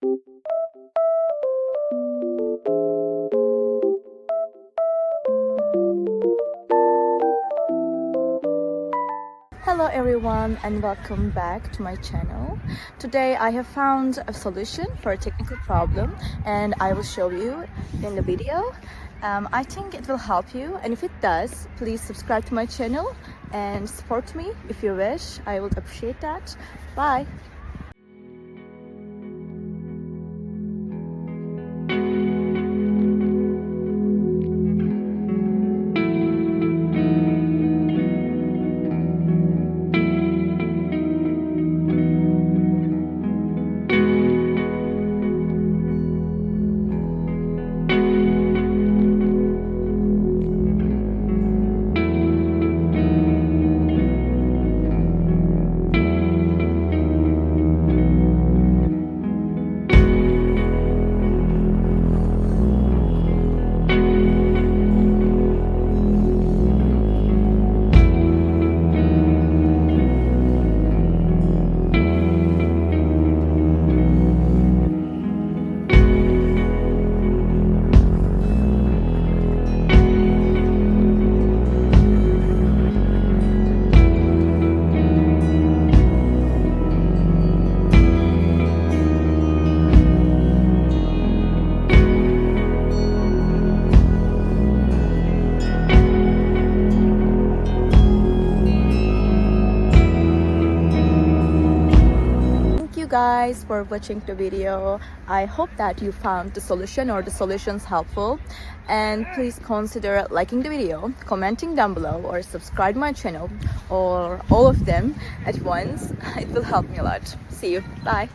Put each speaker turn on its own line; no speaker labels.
Hello everyone and welcome back to my channel. Today I have found a solution for a technical problem and I will show you in the video. I think it will help you, and if it does, please subscribe to my channel and support me if you wish. I would appreciate that. Bye! Guys for watching the video. I hope that you found the solution or the solutions helpful, and please consider liking the video, commenting down below, or subscribe my channel, or all of them at once. It will help me a lot. See you. Bye.